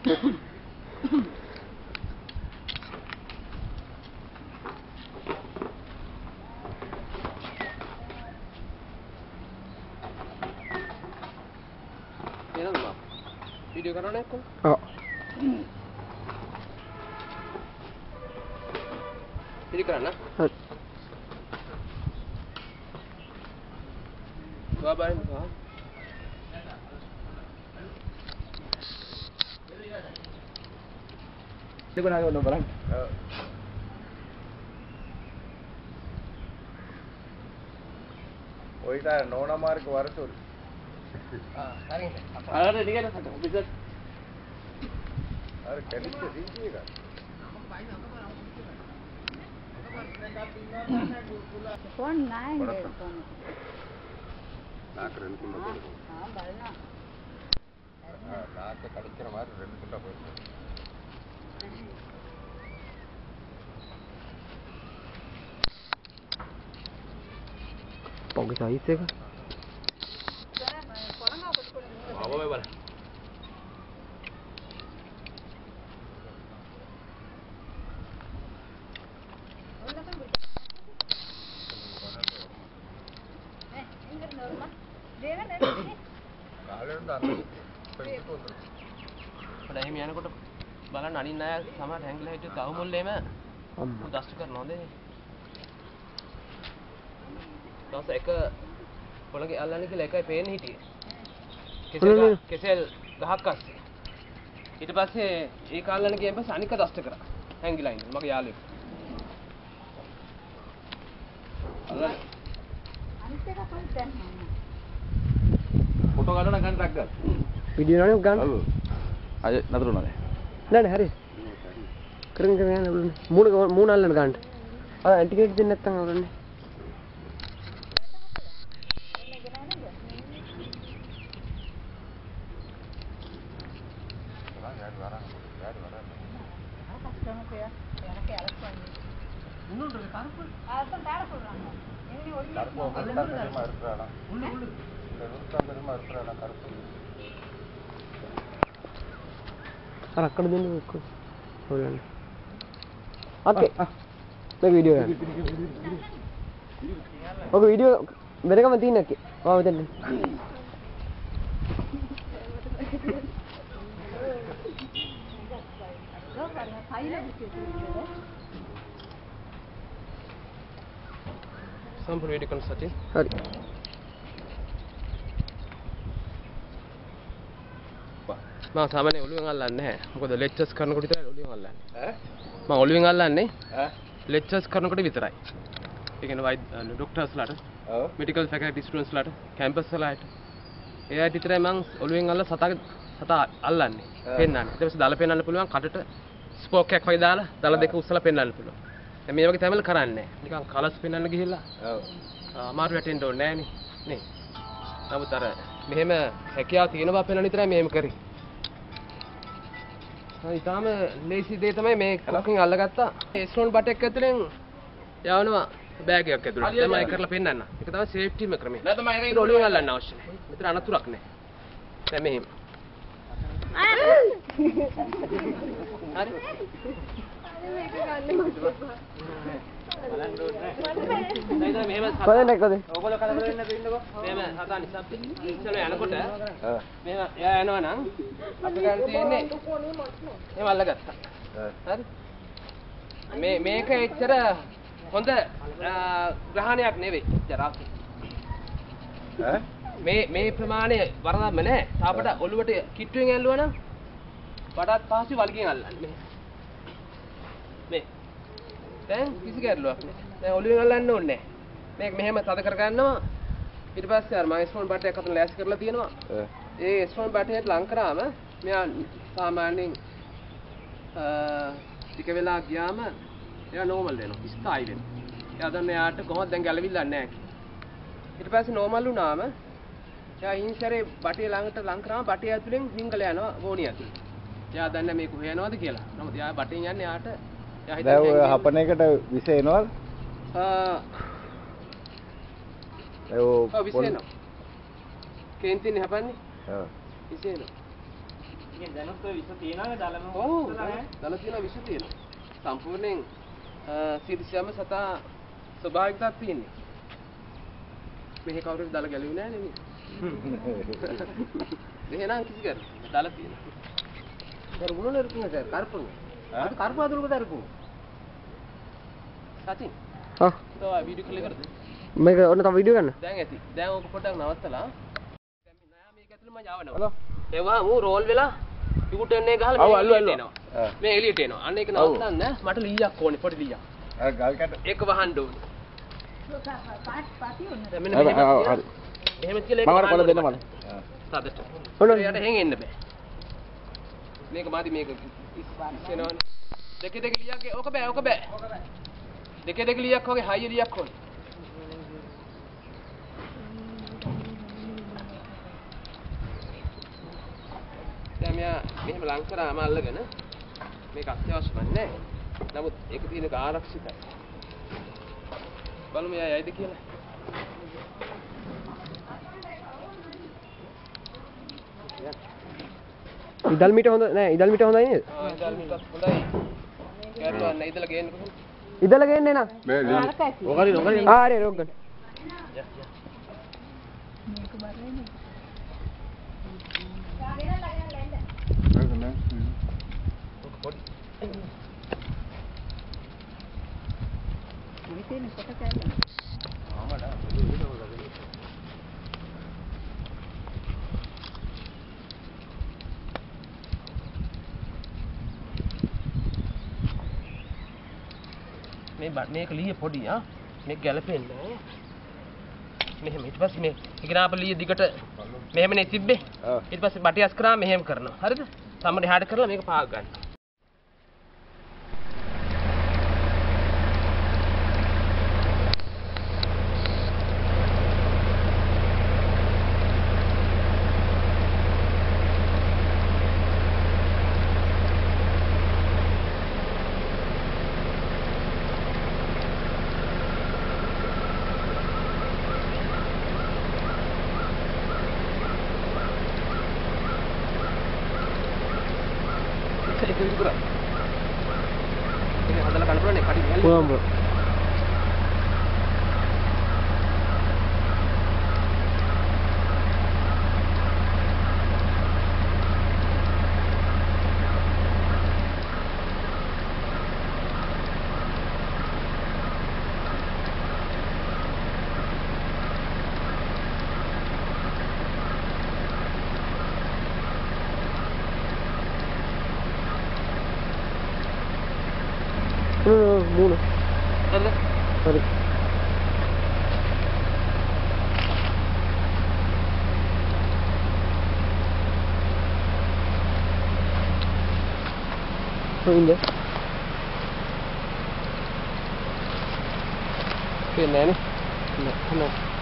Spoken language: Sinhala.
Video කරන්නේ කොහොමද? ඔව්. Video කරන්න. හරි. බාබායි මහා. දෙක නාගේ ඔන්න බලන්න. ඔව්. ඔයිට නෝනා මාර්ග වරසොල්. හරි. අර ටිකේ ඔෆිසර්. අර කැලිච්ච සීටි එක. फोन नहीं है फोन නාකරන් කුල්ල हाँ බලනවා නාක කඩච්චර මාර රෙන්න කුල්ල පොයි. පොගේ සයිස් එක. බාබායි බලන්න. කාලෙන් දාන්න. පෙන්නතොත්. හොඳයි එහෙම යනකොට බලන්න අනිත් අය සමහර හැංගිලා හිටිය ගහු මුල්ලේම අම්මා. දෂ්ට කරනවා නේද? දවස් එක පොළගේ අල්ලන්නේ කියලා එකයි පේන්නේ හිටියේ. කෙසෙල් ගහක් අස්සේ. ඊට පස්සේ ඒක අල්ලන්න ගියන් පස්සේ අනික දෂ්ට කරා. හැංගිලා ඉන්නේ මගේ යාළුවෙක්. අල්ලන්න අනිත් එක කොහෙද දැන් ෆොටෝ ගන්න ගන්න ටක් ගන්න. වීඩියෝ නනේ ගන්න. ඔව්. අය නතර උනානේ. නෑ හරි. කරගෙන යන්න බලන්න. මූණ අල්ලන්න ගන්න. අර ඇන්ටිකේට් දෙන්න නැත්තම් අවරන්නේ. అక్కడ దీన్ని ఎక్కువ చూడండి ఓకే ఒక వీడియో ఒక వీడియో వెనకమ్మ తీనక్కి బాగుందండి සම්පූර්ණ වීඩියෝ කරන සතිය. හරි මම සාමාන්‍යයෙන් ඔළුවෙන් අල්ලන්නේ නැහැ. මොකද ලෙක්චර්ස් කරනකොට විතරයි ඔළුවෙන් අල්ලන්නේ. මම ඔළුවෙන් අල්ලන්නේ ලෙක්චර්ස් කරනකොට විතරයි. ඒ කියන්නේ ડોක්ටර්ස්ලාට, ඔව්. මෙඩිකල් ෆැකල්ටි ස්ටුඩන්ට්ස්ලාට, කැම්පස් වලට. ඒ අය විතරයි මම ඔළුවෙන් අල්ල සතා අල්ලන්නේ. පෙන්නන්නේ. ඊට පස්සේ දාලා පෙන්නන්න පුළුවන් කටට ස්පෝක් එකක් වගේ දාලා දෙක උස්සලා පෙන්නන්න පුළුවන්. දැන් මේ වගේ තමයි කරන්නේ. නිකන් කලර්ස් පෙන්නන්න ගිහිල්ලා. ඔව්. අමාරු වැටෙන්න ඕනේ නෑනේ. නේ. නමුත් අර මෙහෙම හැකියාව තියෙනවා පෙන්නන්න විතරයි මෙහෙම කරේ. ඉතාලම ලේසි දේ තමයි මේ කොකින් අල්ලගත්තා. ස්ටෝන් බට් එක ඇතුලෙන් යවනවා බෑග් එකක් ඇතුලට. තමයි ඒක කරලා පෙන්නන්න. ඒක තමයි සේෆ්ටිම ක්‍රමය. නෑ තමයි ඒක ඔළුවෙන් අල්ලන්න අවශ්‍ය නැහැ. මෙතන අනතුරක් නැහැ. දැන් මෙහෙම. හරි. කොහෙන්ද කොහෙන්ද ඔයගොල්ලෝ කලබල වෙන්න දෙන්නකෝ. මෙහෙම හදා නිසබ්ද. ඉස්සෙල්ලා යනකොට මෙහෙම එයා යනවා නම් අපිට ගන්න තියෙන්නේ එහෙම අල්ලගත්තා. හරි. මේක එච්චර හොඳ ග්‍රහණයක් නෙවෙයි. ජරාකි. මේ ප්‍රමාණය වරදක්ම නෑ. තාපට ඔළුවට කිට්ටුවෙන් ඇල්ලුවා නම් වඩාත් පහසු වලකින් අල්ලන්න. මේ දැන් කිසි ගැටලුවක් නෑ. දැන් ඔළුවෙන් අල්ලන්න ඕනේ නෑ. මේක මෙහෙම තද කරගන්නවා. ඊට පස්සේ අර මම ස්ටෝන් බට් එකක් අතන ලෑස්ති කරලා තියෙනවා. ඒ ස්ටෝන් බට් එකට ලං කරාම මෙයා සාමාන්‍යයෙන් ටික වෙලා ගියාම එයා නෝමල් වෙනවා. ස්ථායි වෙනවා. එයා දන්න එයාට කොහොමද දැන් ගැලවිල්ලක් නැහැ කියලා. ඊට පස්සේ නෝමල් වුණාම එයා ඉන්සරේ බටේ ළඟට ලං කරාම බටේ ඇතුලෙන් හිංගල යනවා ගෝණිය ඇතුලේ. එයා දන්නේ මේක කොහේ යනවද කියලා. නමුත් එයා බටෙන් යන්නේ එයාට එයා හිතන්නේ දැන් ඔය හපන එකට විස එනවද? විස එනවා. කේන්තින්නේ හපන්නේ? ඔව්. විස එනවා. ඔව් දල තියෙන විෂ තියෙනවා. සම්පූර්ණයෙන් සිරිසියම සතා ස්වභාවිකතාවක් තියෙන්නේ. මෙහි කවුරුත් දල ගැලුවේ නැහැ නේ. එහෙනම් කිසි කර දල තියෙනවා. सर उन्होंने रुकना सर कारपुर हाँ? कारपुर आदमी को रुकूं සචින් हाँ તો આ වීඩියෝ ක්ලික් කරද? मैं उन्हें तो वीडियो करना දැන් ඇති. දැන් ඕක පොඩ්ඩක් නවත්තලා. දැන් නෑ මේක ඇතුළේම යවනවා. හලෝ. ඒවා මූ රෝල් වෙලා යූටර්න් එක ගහලා අව මේ අල්ලු, එළියට අල්ලු. එනවා. මේ එළියට එනවා. අන්න ඒක නවත්තන්න මට ලීයක් ඕනේ පොඩි ලීයක්. අර ගල් කැට. ඒක වහන්න ඕනේ. පාටි උන්න. දැන් මෙන්න හරි, මෙහෙම හරි, කියලා- හරි. මෙහෙම කියලා ඒක මම අර වහන්න පොළ දෙන්න ඕනේ මට. මට. සාදට. ඔන්න. යට හෙන් එන්න බෑ. මේක මාදි මේක ඉස්සෙනවනේ. දෙකේ දෙක ලීයක් ඕක බෑ ඕක බෑ. දෙකේ දෙක ලීයක් වගේ හයිය ලීයක් ඕනේ. දැන් මෙයා මෙහෙම ලං කරාම අල්ලගෙන මේක අත්‍යවශ්‍යම නැහැ. නමුත් ඒක තියෙන එක ආරක්ෂිතයි. බලමු එයා යයිද කියලා. ඉදල් මිට හොඳ නෑ ඉදල් මිට හොඳයි නේද ඉදල් මිටත් හොඳයි. කෑරුවා නැහැ ඉදලා ගේන්න කොහොමද? ඉදල ගේන්නේ නා මේ නරකයි. ඔකරි ඔකරි. ආ හරි රෝග් ගන්න මේක බලන්නේ. මෙතන කොට කැල්ල. මේක ලීය පොඩි මේක ගැලපෙන්නේ නැහැ. මෙහෙම ඊට පස්සේ මේ ඉගෙනාප ලීය දිගට මෙහෙමනේ තිබ්බේ. ඔව්. ඊට පස්සේ බටියස් කරා මෙහෙම කරනවා. හරිද? සම්මත එහාට කරලා මේක පාග ගන්න. ඒක විතර. ඒක හදලා ගන්න පුළුවන් නේ කඩි ගන්න. පුළුවන් බ්‍රෝ මූණ හරිද? හරි හොඳයි පේන්නේ නැහැ නේ. නෑ.